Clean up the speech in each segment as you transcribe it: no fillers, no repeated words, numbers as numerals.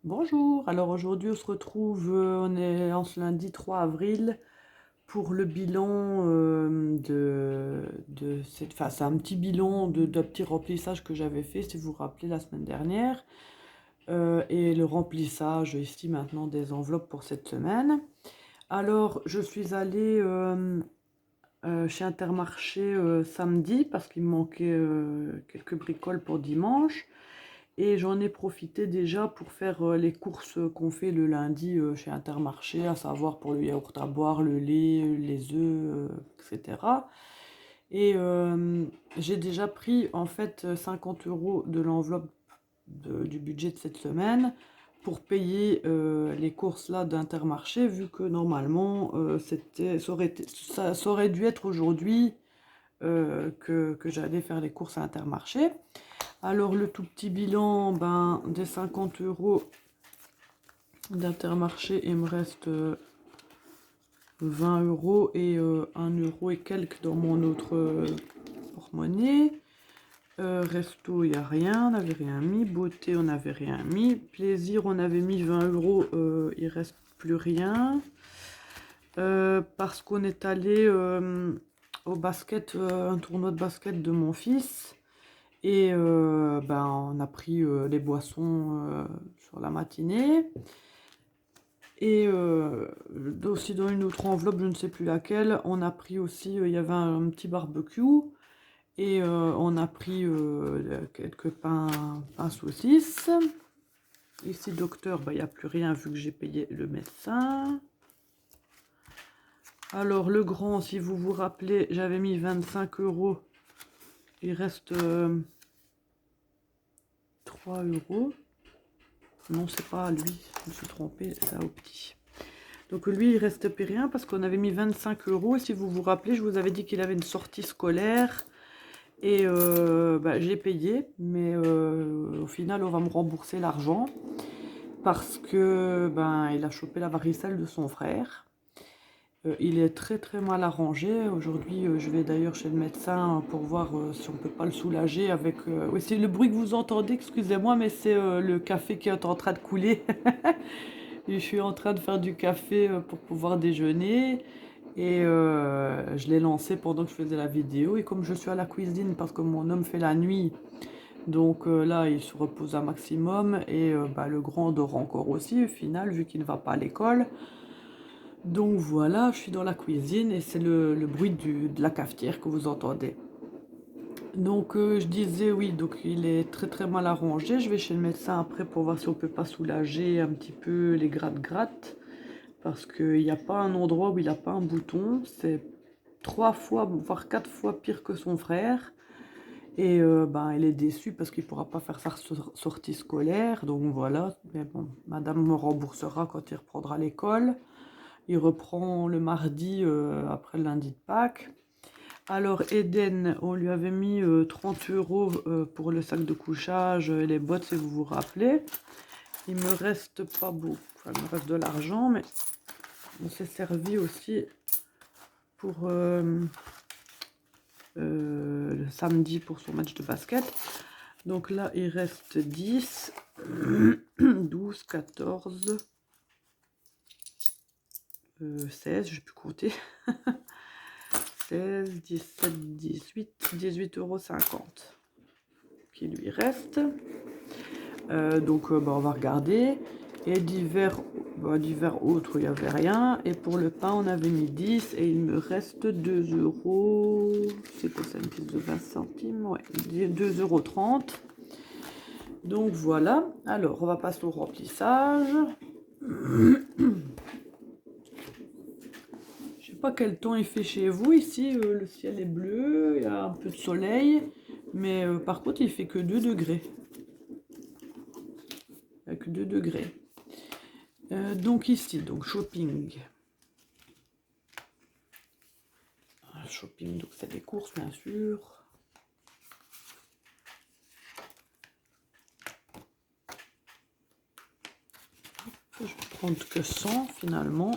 Bonjour, alors aujourd'hui on se retrouve, on est en ce lundi 3 avril pour le bilan enfin c'est un petit bilan de petit remplissage que j'avais fait, si vous vous rappelez, la semaine dernière. Et le remplissage ici maintenant des enveloppes pour cette semaine. Alors je suis allée chez Intermarché samedi parce qu'il me manquait quelques bricoles pour dimanche. Et j'en ai profité déjà pour faire les courses qu'on fait le lundi chez Intermarché, à savoir pour le yaourt à boire, le lait, les œufs, etc. Et j'ai déjà pris en fait 50 € de l'enveloppe du budget de cette semaine pour payer les courses là d'Intermarché, vu que normalement ça aurait dû être aujourd'hui que j'allais faire les courses à Intermarché. Alors le tout petit bilan, des 50 € d'Intermarché, il me reste 20 € et 1 € et quelques dans mon autre porte-monnaie. Resto, il n'y a rien, on n'avait rien mis. Beauté, on n'avait rien mis. Plaisir, on avait mis 20 €, il reste plus rien. Parce qu'on est allé au basket, un tournoi de basket de mon fils. Et on a pris les boissons sur la matinée. Et aussi dans une autre enveloppe, je ne sais plus laquelle, on a pris aussi, il y avait un petit barbecue. Et on a pris quelques pains saucisses. Ici, docteur, il n'y a plus rien vu que j'ai payé le médecin. Alors, le grand, si vous vous rappelez, j'avais mis 25 €. Il reste 3 €. Non, c'est pas lui, je me suis trompée, c'est au petit. Donc lui, il reste plus rien parce qu'on avait mis 25 €. Et si vous vous rappelez, je vous avais dit qu'il avait une sortie scolaire. Et j'ai payé, mais au final, on va me rembourser l'argent parce que il a chopé la varicelle de son frère. Il est très très mal arrangé. Aujourd'hui, je vais d'ailleurs chez le médecin pour voir si on peut pas le soulager avec... Oui, c'est le bruit que vous entendez, excusez-moi, mais c'est le café qui est en train de couler. Je suis en train de faire du café pour pouvoir déjeuner. Et je l'ai lancé pendant que je faisais la vidéo. Et comme je suis à la cuisine parce que mon homme fait la nuit, donc là, il se repose un maximum. Et le grand dort encore aussi, au final, vu qu'il ne va pas à l'école. Donc voilà, je suis dans la cuisine et c'est le bruit de la cafetière que vous entendez. Donc je disais oui, donc il est très très mal arrangé. Je vais chez le médecin après pour voir si on peut pas soulager un petit peu les gratte-gratte. Parce qu'il n'y a pas un endroit où il n'a pas un bouton. C'est 3 fois, voire 4 fois pire que son frère. Et il est déçu parce qu'il ne pourra pas faire sa sortie scolaire. Donc voilà, mais bon, madame me remboursera quand il reprendra l'école. Il reprend le mardi après le lundi de Pâques. Alors Eden, on lui avait mis 30 € pour le sac de couchage et les bottes, si vous vous rappelez. Il me reste pas beaucoup, enfin, il me reste de l'argent, mais on s'est servi aussi pour le samedi pour son match de basket. Donc là, il reste 10, 12, 14, 16, je vais plus compter. 16, 17, 18, 18,50 € qui lui reste. Donc on va regarder. Et divers autres, il n'y avait rien. Et pour le pain, on avait mis 10 et il me reste 2 €. C'est quoi ça, une pièce de 20 centimes? Ouais, 2,30 €. Donc voilà. Alors, on va passer au remplissage. Je sais pas quel temps il fait chez vous. Ici, le ciel est bleu, il y a un peu de soleil. Mais par contre, il fait que 2 degrés. Avec 2 degrés. Donc ici, donc shopping. Shopping, donc c'est des courses bien sûr. Je vais prendre que 100 finalement.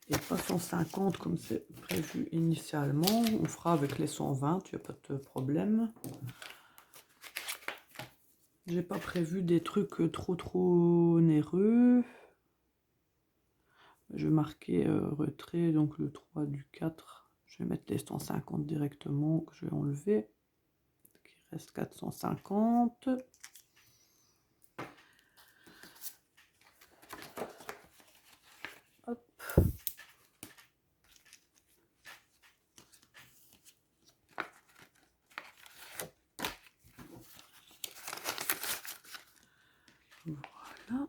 Et pas 150 comme c'est prévu initialement. On fera avec les 120, il n'y a pas de problème. J'ai pas prévu des trucs trop onéreux. Je vais marquer retrait, donc le 3 du 4. Je vais mettre les 150 directement que je vais enlever. Il reste 450. Hop. Voilà.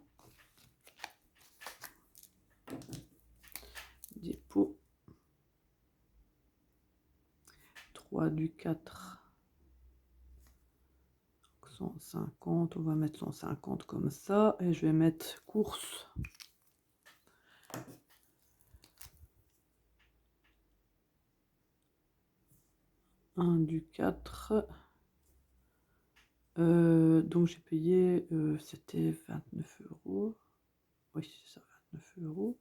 Dépôt. 3 du 4. 150. On va mettre 150 comme ça. Et je vais mettre course. Un du 4. Donc j'ai payé, c'était 29 €. Oui, c'est ça, 29 €.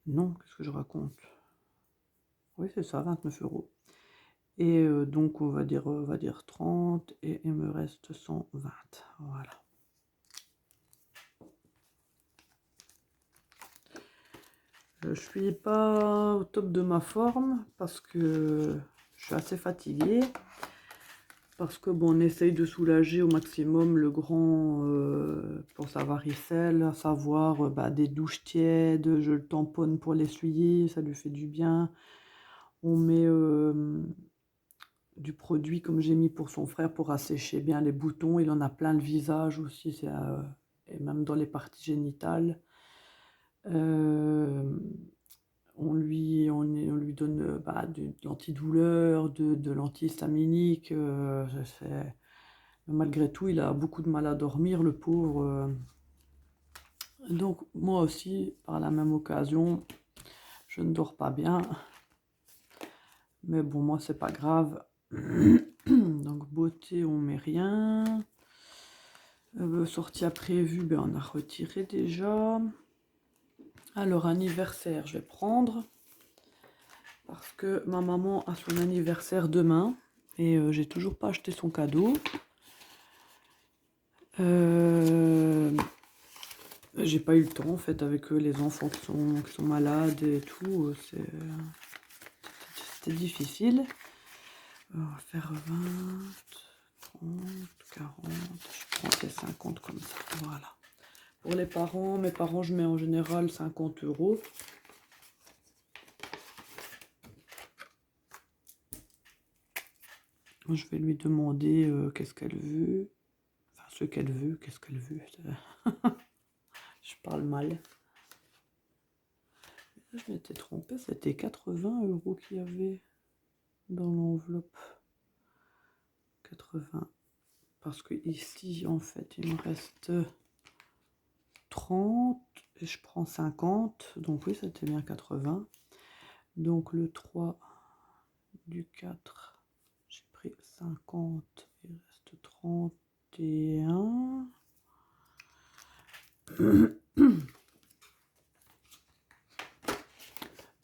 Non, qu'est-ce que je raconte? Oui, c'est ça, 29 €. Et donc on va dire 30 et il me reste 120. Voilà. Je suis pas au top de ma forme parce que je suis assez fatiguée. Parce que bon, on essaye de soulager au maximum le grand pour sa varicelle, à savoir des douches tièdes, je le tamponne pour l'essuyer, ça lui fait du bien. On met du produit comme j'ai mis pour son frère pour assécher bien les boutons. Il en a plein le visage aussi, et même dans les parties génitales. On lui donne de l'antidouleur, de l'antihistaminique. Malgré tout, il a beaucoup de mal à dormir, le pauvre. Donc, moi aussi, par la même occasion, je ne dors pas bien. Mais bon, moi, c'est pas grave. Donc, beauté, on met rien. Sortie à prévu, on a retiré déjà. Alors, anniversaire, je vais prendre. Parce que ma maman a son anniversaire demain. Et j'ai toujours pas acheté son cadeau. J'ai pas eu le temps en fait avec les enfants qui sont malades et tout. C'était difficile. On va faire 20, 30, 40. Je prends les 50 comme ça. Voilà. Pour les parents, mes parents, je mets en général 50 €. Je vais lui demander qu'est-ce qu'elle veut. Enfin, ce qu'elle veut, qu'est-ce qu'elle veut. Je parle mal. Je m'étais trompée, c'était 80 € qu'il y avait dans l'enveloppe. 80. Parce que ici, en fait, il me reste 30 et je prends 50. Donc oui, c'était bien 80. Donc le 3 du 4, j'ai pris 50. Il reste 31.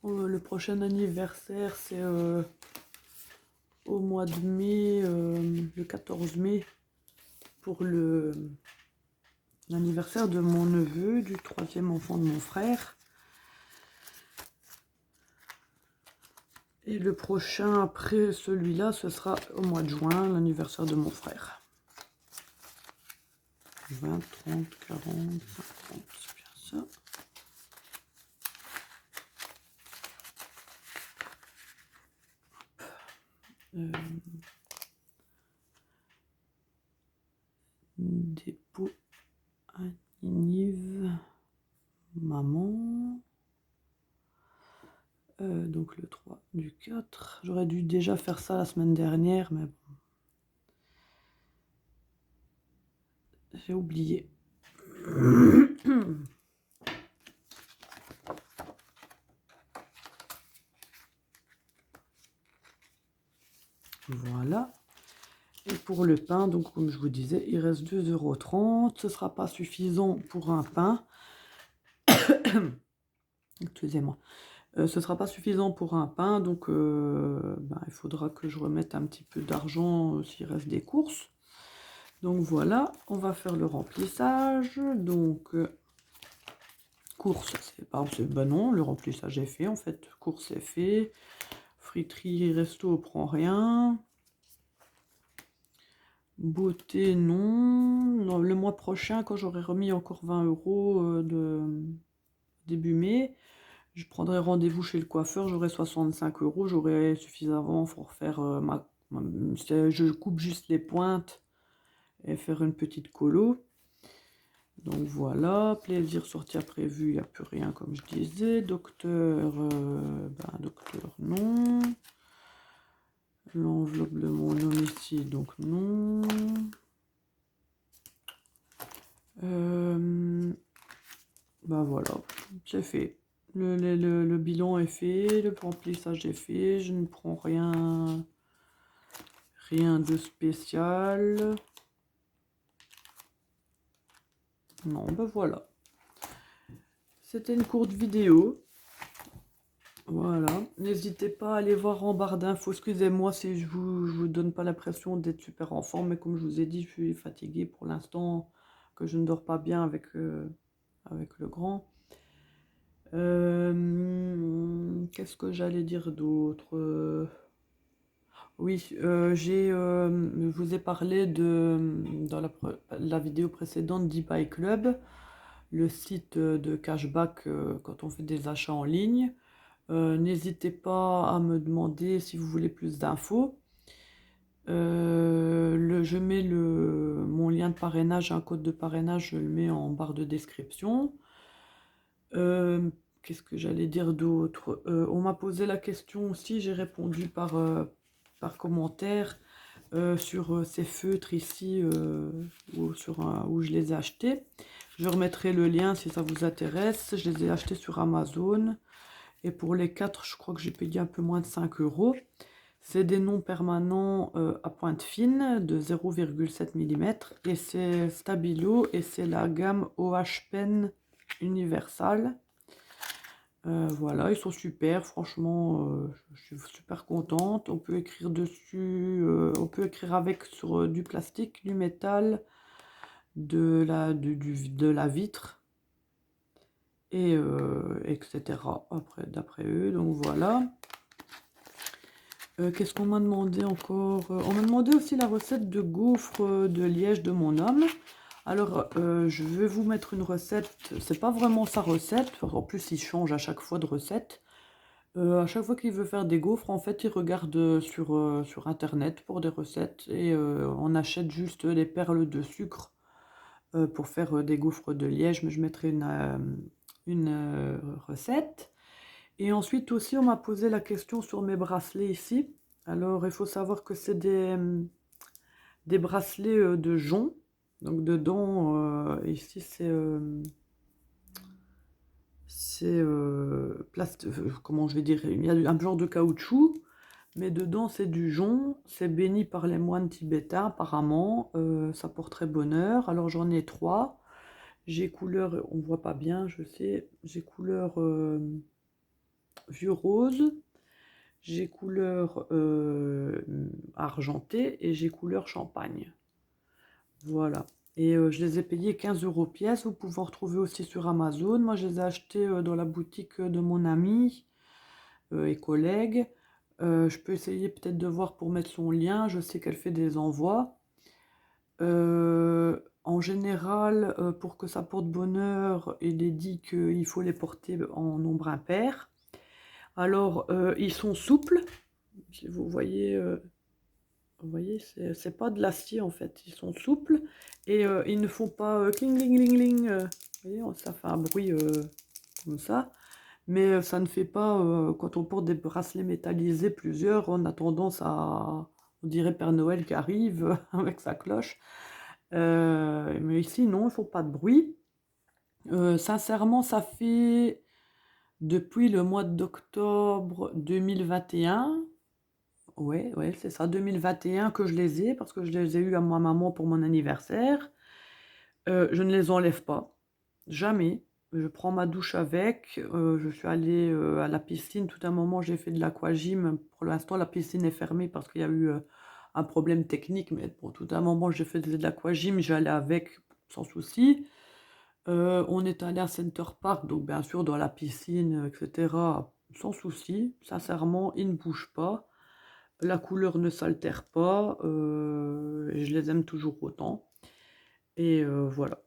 Le prochain anniversaire, c'est au mois de mai, le 14 mai, pour l'anniversaire de mon neveu, du 3e enfant de mon frère. Et le prochain après celui-là, ce sera au mois de juin, l'anniversaire de mon frère. 20, 30, 40, 50, c'est bien ça. Dépôt anniv maman. Donc le 3 du 4. J'aurais dû déjà faire ça la semaine dernière, mais bon. J'ai oublié. Voilà. Et pour le pain, donc comme je vous disais, il reste 2,30 €. Ce ne sera pas suffisant pour un pain. Excusez-moi. Ce ne sera pas suffisant pour un pain, donc il faudra que je remette un petit peu d'argent s'il reste des courses. Donc voilà, on va faire le remplissage. Donc, course, c'est pas... Ben non, le remplissage est fait en fait. Course est fait. Friterie, resto, on prend rien. Beauté, non. Non, le mois prochain, quand j'aurai remis encore 20 € de début mai, je prendrai rendez-vous chez le coiffeur, j'aurai 65 €, j'aurai suffisamment pour faire je coupe juste les pointes et faire une petite colo. Donc voilà, plaisir sortir prévu, il n'y a plus rien comme je disais. Docteur, docteur non. L'enveloppe de mon nom ici, donc non. Ben voilà, c'est fait. Le bilan est fait, le remplissage est fait, je ne prends rien de spécial. Non, ben voilà. C'était une courte vidéo. Voilà, n'hésitez pas à aller voir en barre d'infos. Excusez-moi si je vous donne pas l'impression d'être super en forme, mais comme je vous ai dit, je suis fatiguée pour l'instant, que je ne dors pas bien avec le grand. Qu'est-ce que j'allais dire d'autre? Oui, je vous ai parlé dans la vidéo précédente d'eBay Club, le site de cashback quand on fait des achats en ligne. N'hésitez pas à me demander si vous voulez plus d'infos. Je mets mon lien de parrainage, un code de parrainage, je le mets en barre de description. Qu'est-ce que j'allais dire d'autre? On m'a posé la question aussi, j'ai répondu par commentaire sur ces feutres ici où je les ai achetés. Je remettrai le lien si ça vous intéresse. Je les ai achetés sur Amazon. Et pour les 4, je crois que j'ai payé un peu moins de 5 €. C'est des noms permanents à pointe fine de 0,7 mm. Et c'est Stabilo et c'est la gamme OH Pen Universal. Voilà, ils sont super, franchement, je suis super contente. On peut écrire dessus, on peut écrire avec sur du plastique, du métal, de la vitre, et etc. Après, d'après eux, donc voilà. Qu'est-ce qu'on m'a demandé encore? On m'a demandé aussi la recette de gaufres de Liège de mon homme. Alors, je vais vous mettre une recette. C'est pas vraiment sa recette. En plus, il change à chaque fois de recette. À chaque fois qu'il veut faire des gaufres, en fait, il regarde sur Internet pour des recettes. Et on achète juste les perles de sucre pour faire des gaufres de Liège. Mais je mettrai une recette. Et ensuite aussi, on m'a posé la question sur mes bracelets ici. Alors, il faut savoir que c'est des bracelets de jonc. Donc, dedans, ici, c'est comment je vais dire, il y a un genre de caoutchouc, mais dedans, c'est du jonc. C'est béni par les moines tibétains, apparemment. Ça porterait bonheur. Alors, j'en ai 3. J'ai couleur, on voit pas bien, je sais. J'ai couleur vieux rose. J'ai couleur argentée et j'ai couleur champagne. Voilà. Et je les ai payés 15 € pièce. Vous pouvez en retrouver aussi sur Amazon. Moi, je les ai achetés dans la boutique de mon ami et collègue. Je peux essayer peut-être de voir pour mettre son lien. Je sais qu'elle fait des envois. En général, pour que ça porte bonheur, il est dit qu'il faut les porter en nombre impair. Alors, ils sont souples. Si vous voyez, c'est pas de l'acier en fait. Ils sont souples et ils ne font pas cling, ling, ling, ling. Vous voyez, ça fait un bruit comme ça. Mais ça ne fait pas, quand on porte des bracelets métallisés plusieurs, on a tendance à, on dirait Père Noël qui arrive avec sa cloche. Mais ici, non, ils ne font pas de bruit. Sincèrement, ça fait depuis le mois d'octobre 2021. Ouais, c'est ça, 2021 que je les ai, parce que je les ai eus à ma maman pour mon anniversaire. Je ne les enlève pas, jamais. Je prends ma douche avec. Je suis allée à la piscine. Tout un moment, j'ai fait de l'aquagym. Pour l'instant, la piscine est fermée parce qu'il y a eu un problème technique, mais bon, tout un moment, je faisais de l'aquagym, j'allais avec sans souci. On est allé à Center Park, donc bien sûr dans la piscine, et cetera, sans souci. Sincèrement, ils ne bougent pas. La couleur ne s'altère pas, et je les aime toujours autant et voilà.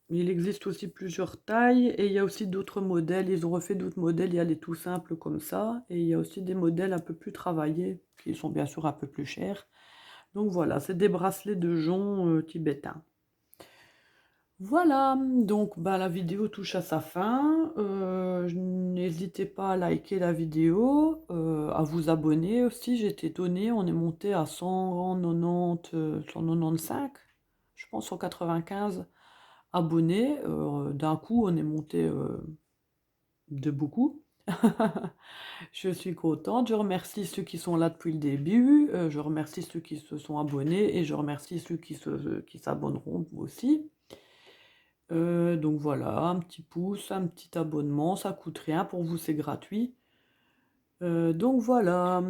Il existe aussi plusieurs tailles et il y a aussi d'autres modèles. Ils ont refait d'autres modèles, il y a les tout simples comme ça et il y a aussi des modèles un peu plus travaillés qui sont bien sûr un peu plus chers. Donc voilà, c'est des bracelets de jonc, tibétains. Voilà, donc bah, la vidéo touche à sa fin. N'hésitez pas à liker la vidéo, à vous abonner aussi. J'ai été étonnée, on est monté à 190, 195, je pense 195 abonnés. D'un coup, on est monté de beaucoup. Je suis contente. Je remercie ceux qui sont là depuis le début. Je remercie ceux qui se sont abonnés et je remercie ceux qui s'abonneront aussi. Donc voilà, un petit pouce, un petit abonnement, ça coûte rien, pour vous c'est gratuit. Donc voilà,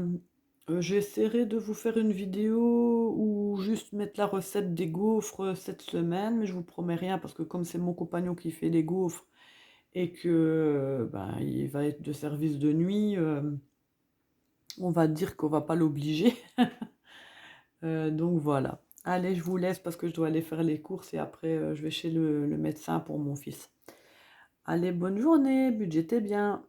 j'essaierai de vous faire une vidéo ou juste mettre la recette des gaufres cette semaine, mais je vous promets rien parce que comme c'est mon compagnon qui fait les gaufres et que ben, il va être de service de nuit, on va dire qu'on va pas l'obliger. Donc voilà. Allez, je vous laisse parce que je dois aller faire les courses et après je vais chez le médecin pour mon fils. Allez, bonne journée, budgétez bien.